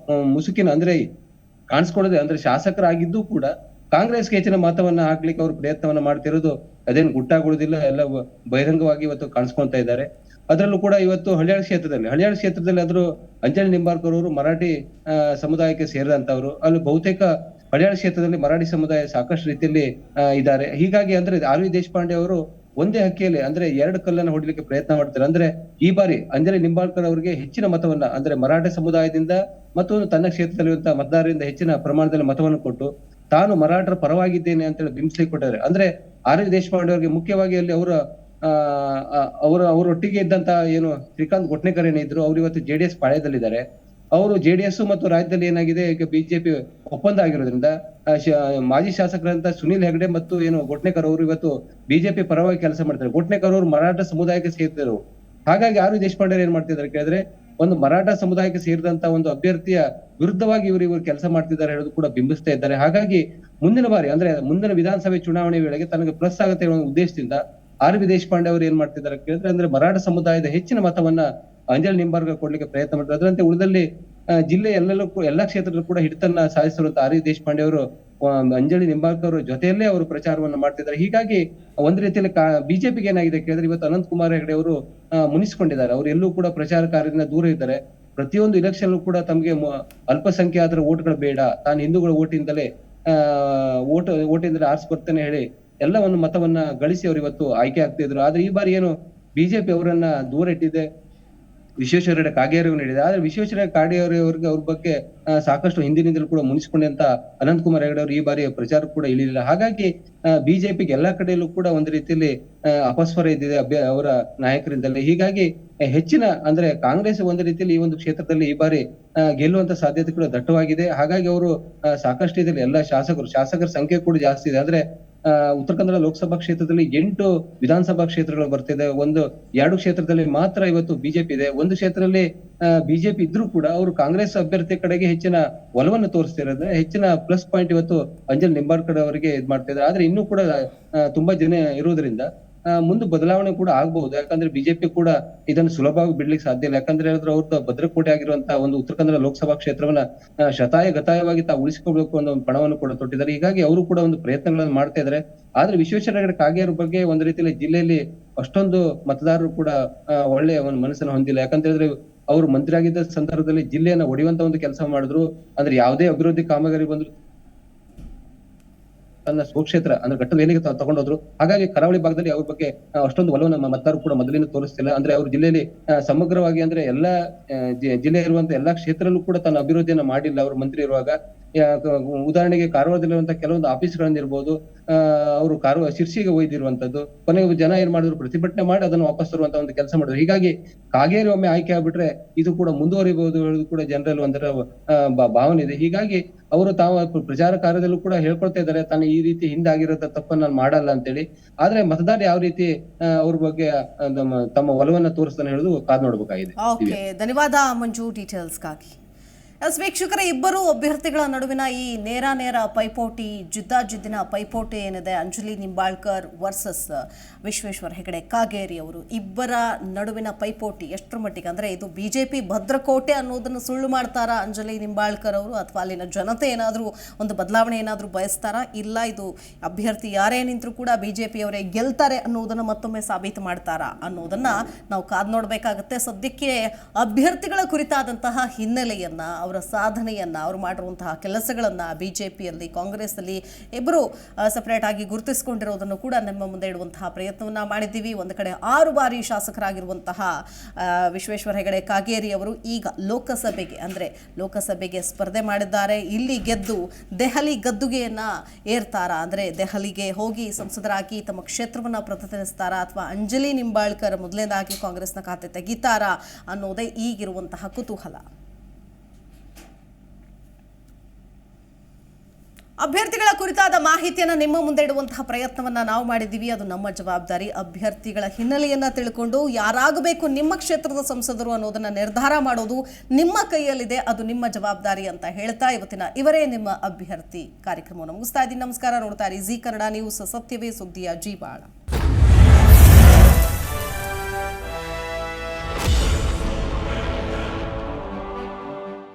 ಮುಸುಕಿನ ಅಂದ್ರೆ ಕಾಣಿಸ್ಕೊಳ್ಳದೆ ಅಂದ್ರೆ ಶಾಸಕರಾಗಿದ್ದು ಕೂಡ ಕಾಂಗ್ರೆಸ್ಗೆ ಹೆಚ್ಚಿನ ಮತವನ್ನ ಹಾಕ್ಲಿಕ್ಕೆ ಅವರು ಪ್ರಯತ್ನವನ್ನ ಮಾಡ್ತಿರೋದು ಅದೇನು ಗುಟ್ಟಾಗುವುದಿಲ್ಲ, ಎಲ್ಲ ಬಹಿರಂಗವಾಗಿ ಇವತ್ತು ಕಾಣಿಸ್ಕೊಂತ ಇದ್ದಾರೆ. ಅದರಲ್ಲೂ ಕೂಡ ಇವತ್ತು ಹಳ್ಯಾಳ ಕ್ಷೇತ್ರದಲ್ಲಿ ಆದ್ರೂ ಅಂಜಲಿ ನಿಂಬಾಳ್ಕರ್ ಅವರು ಮರಾಠಿ ಸಮುದಾಯಕ್ಕೆ ಸೇರಿದಂತವ್ರು. ಅಲ್ಲಿ ಬಹುತೇಕ ಹಳ್ಯಾಳ ಕ್ಷೇತ್ರದಲ್ಲಿ ಮರಾಠಿ ಸಮುದಾಯ ಸಾಕಷ್ಟು ರೀತಿಯಲ್ಲಿ ಇದ್ದಾರೆ. ಹೀಗಾಗಿ ಅಂದ್ರೆ ಆರ್.ವಿ. ದೇಶಪಾಂಡೆ ಅವರು ಒಂದೇ ಹಕ್ಕಿಯಲ್ಲಿ ಅಂದ್ರೆ ಎರಡು ಕಲ್ಲನ್ನು ಹೊಡಿಲಿಕ್ಕೆ ಪ್ರಯತ್ನ ಮಾಡ್ತಾರೆ. ಅಂದ್ರೆ ಈ ಬಾರಿ ಅಂಜಲಿ ನಿಂಬಾಳ್ಕರ್ ಅವರಿಗೆ ಹೆಚ್ಚಿನ ಮತವನ್ನ ಅಂದ್ರೆ ಮರಾಠ ಸಮುದಾಯದಿಂದ ಮತ್ತು ತನ್ನ ಕ್ಷೇತ್ರದಲ್ಲಿರುವಂತಹ ಮತದಾರರಿಂದ ಹೆಚ್ಚಿನ ಪ್ರಮಾಣದಲ್ಲಿ ಮತವನ್ನು ಕೊಟ್ಟು ತಾನು ಮರಾಠರ ಪರವಾಗಿದ್ದೇನೆ ಅಂತೇಳಿ ಬಿಂಬಿಸ್ಲಿಕ್ಕೆ ಕೊಟ್ಟಾರೆ. ಅಂದ್ರೆ ಆರ್.ವಿ. ದೇಶಪಾಂಡೆ ಅವರಿಗೆ ಮುಖ್ಯವಾಗಿ ಅಲ್ಲಿ ಅವರೊಟ್ಟಿಗೆ ಇದ್ದಂತ ಏನು ಶ್ರೀಕಾಂತ್ ಘೋಟ್ನೆಕರ್ ಏನಿದ್ರು ಅವ್ರು ಇವತ್ತು ಜೆಡಿಎಸ್ ಪಾಳ್ಯದಲ್ಲಿದ್ದಾರೆ. ಅವರು ಜೆಡಿಎಸ್ ಮತ್ತು ರಾಜ್ಯದಲ್ಲಿ ಏನಾಗಿದೆ ಈಗ ಬಿಜೆಪಿ ಒಪ್ಪಂದ ಆಗಿರೋದ್ರಿಂದ ಮಾಜಿ ಶಾಸಕರಂತ ಸುನಿಲ್ ಹೆಗ್ಡೆ ಮತ್ತು ಏನು ಘೋಟ್ನೆಕರ್ ಅವರು ಇವತ್ತು ಬಿಜೆಪಿ ಪರವಾಗಿ ಕೆಲಸ ಮಾಡ್ತಾರೆ. ಘೋಟ್ನೆಕರ್ ಅವರು ಮರಾಠ ಸಮುದಾಯಕ್ಕೆ ಸೇರಿದರು. ಹಾಗಾಗಿ ಆರ್.ವಿ. ದೇಶಪಾಂಡೆ ಏನ್ ಮಾಡ್ತಿದ್ದಾರೆ ಕೇಳಿದ್ರೆ ಒಂದು ಮರಾಠ ಸಮುದಾಯಕ್ಕೆ ಸೇರಿದಂತ ಒಂದು ಅಭ್ಯರ್ಥಿಯ ವಿರುದ್ಧವಾಗಿ ಇವರು ಕೆಲಸ ಮಾಡ್ತಿದ್ದಾರೆ ಹೇಳೋದು ಕೂಡ ಬಿಂಬಿಸ್ತಾ ಇದ್ದಾರೆ. ಹಾಗಾಗಿ ಮುಂದಿನ ಬಾರಿ ಅಂದ್ರೆ ಮುಂದಿನ ವಿಧಾನಸಭೆ ಚುನಾವಣೆ ವೇಳೆಗೆ ತನಗೆ ಪ್ಲಸ್ ಆಗುತ್ತೆ ಅನ್ನೋ ಉದ್ದೇಶದಿಂದ ಆರ್.ವಿ. ದೇಶಪಾಂಡೆ ಅವರು ಏನ್ ಮಾಡ್ತಿದ್ದಾರೆ ಕೇಳಿದ್ರೆ ಅಂದ್ರೆ ಮರಾಠ ಸಮುದಾಯದ ಹೆಚ್ಚಿನ ಮತವನ್ನ ಅಂಜಲಿ ನಿಂಬಾಳ್ಕರ್ ಕೊಡ್ಲಿಕ್ಕೆ ಪ್ರಯತ್ನ ಮಾಡ್ತಾರೆ. ಅದರಂತೆ ಉಳಿದಲ್ಲಿ ಜಿಲ್ಲೆ ಎಲ್ಲಾ ಕ್ಷೇತ್ರದಲ್ಲೂ ಕೂಡ ಹಿಡಿತನ್ನ ಸಾಧಿಸಿರುವಂತ ಆರ್.ವಿ. ದೇಶಪಾಂಡೆ ಅವರು ಅಂಜಲಿ ನಿಂಬಾಳ್ಕರ್ ಜೊತೆಯಲ್ಲೇ ಅವರು ಪ್ರಚಾರವನ್ನ ಮಾಡ್ತಿದ್ದಾರೆ. ಹೀಗಾಗಿ ಒಂದ್ ರೀತಿಯಲ್ಲಿ ಬಿಜೆಪಿಗೆ ಏನಾಗಿದೆ ಕೇಳಿದ್ರೆ ಇವತ್ತು ಅನಂತ್ ಕುಮಾರ್ ಹೆಗಡೆ ಅವರು ಮುನಿಸ್ಕೊಂಡಿದ್ದಾರೆ. ಅವರು ಎಲ್ಲೂ ಕೂಡ ಪ್ರಚಾರ ಕಾರ್ಯದಿಂದ ದೂರ ಇದ್ದಾರೆ. ಪ್ರತಿಯೊಂದು ಇಲೆಕ್ಷನ್ ಕೂಡ ತಮಗೆ ಅಲ್ಪಸಂಖ್ಯಾತರ ಓಟ್ಗಳು ಬೇಡ, ತಾನು ಹಿಂದೂಗಳ ಓಟಿಂದಲೇ ಓಟಿಂದಲೇ ಆರಿಸಿ ಬರ್ತೇನೆ ಹೇಳಿ ಎಲ್ಲ ಒಂದು ಮತವನ್ನ ಗಳಿಸಿ ಅವರು ಇವತ್ತು ಆಯ್ಕೆ ಆಗ್ತಿದ್ರು. ಆದ್ರೆ ಈ ಬಾರಿ ಏನು ಬಿಜೆಪಿ ಅವರನ್ನ ದೂರ ಇಟ್ಟಿದೆ, ವಿಶ್ವೇಶ್ವರ ಕಾಗೇರಿಯವರು ನೀಡಿದೆ. ಆದ್ರೆ ವಿಶ್ವೇಶ್ವರ ಕಾಗೇರಿಯವರಿಗೆ ಅವ್ರ ಬಗ್ಗೆ ಸಾಕಷ್ಟು ಹಿಂದಿನಿಂದಲೂ ಕೂಡ ಮುನಿಸ್ಕೊಂಡಂತ ಅನಂತ್ ಕುಮಾರ್ ಹೆಗಡೆ ಅವರು ಈ ಬಾರಿ ಪ್ರಚಾರ ಕೂಡ ಇಳಿಲಿಲ್ಲ. ಹಾಗಾಗಿ ಬಿಜೆಪಿಗೆ ಎಲ್ಲಾ ಕಡೆಯಲ್ಲೂ ಕೂಡ ಒಂದು ರೀತಿಯಲ್ಲಿ ಅಪಸ್ವರ ಇದ್ದಿದೆ ಅವರ ನಾಯಕರಿಂದಲೇ. ಹೀಗಾಗಿ ಹೆಚ್ಚಿನ ಅಂದ್ರೆ ಕಾಂಗ್ರೆಸ್ ಒಂದು ರೀತಿಯಲ್ಲಿ ಈ ಒಂದು ಕ್ಷೇತ್ರದಲ್ಲಿ ಈ ಬಾರಿ ಗೆಲ್ಲುವಂತ ಸಾಧ್ಯತೆ ಕೂಡ ದಟ್ಟವಾಗಿದೆ. ಹಾಗಾಗಿ ಅವರು ಸಾಕಷ್ಟು ಇದರಲ್ಲಿ ಎಲ್ಲಾ ಶಾಸಕರ ಸಂಖ್ಯೆ ಕೂಡ ಜಾಸ್ತಿ ಇದೆ. ಆದ್ರೆ ಉತ್ತರ ಕನ್ನಡ ಲೋಕಸಭಾ ಕ್ಷೇತ್ರದಲ್ಲಿ 8 ವಿಧಾನಸಭಾ ಕ್ಷೇತ್ರಗಳು ಬರ್ತಿದೆ. 2 ಕ್ಷೇತ್ರದಲ್ಲಿ ಮಾತ್ರ ಇವತ್ತು ಬಿಜೆಪಿ ಇದೆ. ಒಂದು ಕ್ಷೇತ್ರದಲ್ಲಿ ಬಿಜೆಪಿ ಇದ್ರೂ ಕೂಡ ಅವರು ಕಾಂಗ್ರೆಸ್ ಅಭ್ಯರ್ಥಿ ಕಡೆಗೆ ಹೆಚ್ಚಿನ ಒಲವನ್ನು ತೋರಿಸ್ತಿರೋದ್ರೆ ಹೆಚ್ಚಿನ ಪ್ಲಸ್ ಪಾಯಿಂಟ್ ಇವತ್ತು ಅಂಜಲಿ ನಿಂಬಾಳ್ಕರ್ ಅವರಿಗೆ ಇದ್ ಮಾಡ್ತಿದ್ದಾರೆ. ಆದ್ರೆ ಇನ್ನೂ ಕೂಡ ತುಂಬಾ ಜನ ಇರುವುದರಿಂದ ಮುಂದೆ ಬದಲಾವಣೆ ಕೂಡ ಆಗ್ಬಹುದು. ಯಾಕಂದ್ರೆ ಬಿಜೆಪಿ ಕೂಡ ಇದನ್ನು ಸುಲಭವಾಗಿ ಬಿಡ್ಲಿಕ್ಕೆ ಸಾಧ್ಯ ಇಲ್ಲ. ಯಾಕಂದ್ರೆ ಹೇಳಿದ್ರೆ ಅವ್ರದ್ದು ಭದ್ರಕೋಟೆ ಆಗಿರುವಂತಹ ಒಂದು ಉತ್ತರ ಕನ್ನಡ ಲೋಕಸಭಾ ಕ್ಷೇತ್ರವನ್ನ ಗತಾಯವಾಗಿ ತಾವು ಉಳಿಸಿಕೊಳ್ಬೇಕು ಅನ್ನೋ ಒಂದು ಪಣವನ್ನು ಕೂಡ ತೊಟ್ಟಿದ್ದಾರೆ. ಹೀಗಾಗಿ ಅವರು ಕೂಡ ಒಂದು ಪ್ರಯತ್ನಗಳನ್ನು ಮಾಡ್ತಾ ಇದ್ದಾರೆ. ಆದ್ರೆ ವಿಶ್ವೇಶ್ವರ ಹೆಗಡೆ ಕಾಗೇರಿ ಬಗ್ಗೆ ಒಂದು ರೀತಿಯಲ್ಲಿ ಜಿಲ್ಲೆಯಲ್ಲಿ ಅಷ್ಟೊಂದು ಮತದಾರರು ಕೂಡ ಒಳ್ಳೆಯ ಒಂದು ಮನಸ್ಸನ್ನು ಹೊಂದಿಲ್ಲ. ಯಾಕಂತ ಹೇಳಿದ್ರೆ ಅವರು ಮಂತ್ರಿ ಆಗಿದ್ದ ಸಂದರ್ಭದಲ್ಲಿ ಜಿಲ್ಲೆಯನ್ನ ಒಡೆಯುವಂತ ಒಂದು ಕೆಲಸ ಮಾಡಿದ್ರು. ಅಂದ್ರೆ ಯಾವುದೇ ಅಭಿವೃದ್ಧಿ ಕಾಮಗಾರಿ ಬಂದ್ರು ತನ್ನ ಸ್ವಕ್ಷೇತ್ರ ಅಂದ್ರೆ ಘಟ್ಟ ವೇಲೆಗೆ ತಗೊಂಡೋದ್ರು. ಹಾಗಾಗಿ ಕರಾವಳಿ ಭಾಗದಲ್ಲಿ ಅವ್ರ ಬಗ್ಗೆ ಅಷ್ಟೊಂದು ಒಲವನ್ನು ಮತದಾರರು ಕೂಡ ಮೊದಲಿನ ತೋರಿಸ್ತಿಲ್ಲ. ಅಂದ್ರೆ ಅವ್ರ ಜಿಲ್ಲೆಯಲ್ಲಿ ಸಮಗ್ರವಾಗಿ ಅಂದ್ರೆ ಎಲ್ಲಾ ಜಿಲ್ಲೆ ಇರುವಂತ ಎಲ್ಲಾ ಕ್ಷೇತ್ರಲ್ಲೂ ಕೂಡ ತನ್ನ ಅಭಿವೃದ್ಧಿಯನ್ನ ಮಾಡಿಲ್ಲ ಅವರು ಮಂತ್ರಿ ಇರುವಾಗ. ಉದಾಹರಣೆಗೆ ಕಾರವಾರದಲ್ಲಿರುವಂತಹ ಕೆಲವೊಂದು ಆಫೀಸ್ಗಳನ್ನ ಇರ್ಬೋದು, ಅವರು ಶಿರ್ಸಿಗೆ ಒಯ್ದಿರುವಂತದ್ದು, ಕೊನೆಗೆ ಜನ ಏನ್ ಮಾಡಿದ್ರು ಪ್ರತಿಭಟನೆ ಮಾಡಿ ಅದನ್ನು ವಾಪಸ್ ತರುವಂತ ಒಂದು ಕೆಲಸ ಮಾಡಿದ್ರು. ಹೀಗಾಗಿ ಕಾಗೇರಿ ಒಮ್ಮೆ ಆಯ್ಕೆ ಆಗ್ಬಿಟ್ರೆ ಇದು ಕೂಡ ಮುಂದುವರಿಬಹುದು ಹೇಳೋದು ಕೂಡ ಜನರಲ್ಲಿ ಒಂದರ ಭಾವನೆ ಇದೆ. ಹೀಗಾಗಿ ಅವರು ತಾವು ಪ್ರಚಾರ ಕಾರ್ಯದಲ್ಲೂ ಕೂಡ ಹೇಳ್ಕೊಳ್ತಾ ಇದ್ದಾರೆ, ತಾನು ಈ ರೀತಿ ಹಿಂದಾಗಿರೋ ತಪ್ಪನ್ನು ನಾನು ಮಾಡಲ್ಲ ಅಂತೇಳಿ. ಆದ್ರೆ ಮತದಾರ ಯಾವ ರೀತಿ ಅವ್ರ ಬಗ್ಗೆ ತಮ್ಮ ಒಲವನ್ನ ತೋರಿಸ್ತಾನೆ ಹೇಳುದು ಕಾದ್ ನೋಡ್ಬೇಕಾಗಿದೆ. ಧನ್ಯವಾದ ಮಂಜು ಡೀಟೇಲ್ಸ್ಗಾಗಿ. ವೀಕ್ಷಕರ, ಇಬ್ಬರು ಅಭ್ಯರ್ಥಿಗಳ ನಡುವಿನ ಈ ನೇರ ಪೈಪೋಟಿ, ಜಿದ್ದಾಜಿದ್ದಿನ ಪೈಪೋಟಿ ಏನಿದೆ, ಅಂಜಲಿ ನಿಂಬಾಳ್ಕರ್ ವರ್ಸಸ್ ವಿಶ್ವೇಶ್ವರ ಹೆಗಡೆ ಕಾಗೇರಿ ಅವರು ಇಬ್ಬರ ನಡುವಿನ ಪೈಪೋಟಿ ಎಷ್ಟರ ಮಟ್ಟಿಗೆ ಅಂದ್ರೆ ಇದು ಬಿಜೆಪಿ ಭದ್ರಕೋಟೆ ಅನ್ನೋದನ್ನು ಸುಳ್ಳು ಮಾಡ್ತಾರಾ ಅಂಜಲಿ ನಿಂಬಾಳ್ಕರ್ ಅವರು, ಅಥವಾ ಅಲ್ಲಿನ ಜನತೆ ಏನಾದರೂ ಒಂದು ಬದಲಾವಣೆ ಏನಾದರೂ ಬಯಸ್ತಾರಾ, ಇಲ್ಲ ಇದು ಅಭ್ಯರ್ಥಿ ಯಾರೇ ನಿಂತರೂ ಕೂಡ ಬಿಜೆಪಿಯವರೇ ಗೆಲ್ತಾರೆ ಅನ್ನೋದನ್ನು ಮತ್ತೊಮ್ಮೆ ಸಾಬೀತು ಮಾಡ್ತಾರಾ ಅನ್ನೋದನ್ನ ನಾವು ಕಾದು ನೋಡಬೇಕಾಗುತ್ತೆ. ಸದ್ಯಕ್ಕೆ ಅಭ್ಯರ್ಥಿಗಳ ಕುರಿತಾದಂತಹ ಹಿನ್ನೆಲೆಯನ್ನ, ಅವರ ಸಾಧನೆಯನ್ನ, ಅವರು ಮಾಡಿರುವಂತಹ ಕೆಲಸಗಳನ್ನ ಬಿಜೆಪಿಯಲ್ಲಿ ಕಾಂಗ್ರೆಸ್ನಲ್ಲಿ ಇಬ್ಬರು ಸಪರೇಟ್ ಆಗಿ ಗುರುತಿಸಿಕೊಂಡಿರೋದನ್ನು ಕೂಡ ನಮ್ಮ ಮುಂದೆ ಇಡುವಂತಹ ಪ್ರಯತ್ನವನ್ನ ಮಾಡಿದ್ದೀವಿ. ಒಂದು ಕಡೆ 6 ಬಾರಿ ಶಾಸಕರಾಗಿರುವಂತಹ ವಿಶ್ವೇಶ್ವರ ಹೆಗಡೆ ಕಾಗೇರಿ ಅವರು ಈಗ ಲೋಕಸಭೆಗೆ ಸ್ಪರ್ಧೆ ಮಾಡಿದ್ದಾರೆ. ಇಲ್ಲಿ ಗೆದ್ದು ದೆಹಲಿ ಗದ್ದುಗೆಯನ್ನ ಏರ್ತಾರಾ, ಅಂದ್ರೆ ದೆಹಲಿಗೆ ಹೋಗಿ ಸಂಸದರಾಗಿ ತಮ್ಮ ಕ್ಷೇತ್ರವನ್ನ ಪ್ರತಿನಿಧಿಸ್ತಾರಾ, ಅಥವಾ ಅಂಜಲಿ ನಿಂಬಾಳ್ಕರ್ ಮೊದಲನೇದಾಗಿ ಕಾಂಗ್ರೆಸ್ನ ಖಾತೆ ತೆಗಿತಾರಾ ಅನ್ನೋದೇ ಈಗಿರುವಂತಹ ಕುತೂಹಲ. ಅಭ್ಯರ್ಥಿಗಳ ಕುರಿತಾದ ಮಾಹಿತಿಯನ್ನು ನಿಮ್ಮ ಮುಂದೆ ಇಡುವಂತಹ ಪ್ರಯತ್ನವನ್ನ ನಾವು ಮಾಡಿದ್ದೀವಿ. ಅದು ನಮ್ಮ ಜವಾಬ್ದಾರಿ. ಅಭ್ಯರ್ಥಿಗಳ ಹಿನ್ನೆಲೆಯನ್ನ ತಿಳ್ಕೊಂಡು ಯಾರಾಗಬೇಕು ನಿಮ್ಮ ಕ್ಷೇತ್ರದ ಸಂಸದರು ಅನ್ನೋದನ್ನ ನಿರ್ಧಾರ ಮಾಡೋದು ನಿಮ್ಮ ಕೈಯಲ್ಲಿದೆ, ಅದು ನಿಮ್ಮ ಜವಾಬ್ದಾರಿ ಅಂತ ಹೇಳ್ತಾ ಇವರೇ ನಿಮ್ಮ ಅಭ್ಯರ್ಥಿ ಕಾರ್ಯಕ್ರಮವನ್ನು ಮುಗಿಸ್ತಾ ಇದ್ದೀನಿ. ನಮಸ್ಕಾರ. ನೋಡ್ತಾ ಇರಿ ಜಿ ಕನ್ನಡ ನ್ಯೂಸ್, ಸತ್ಯವೇ ಸುದ್ದಿಯ ಜೀವಾಳ.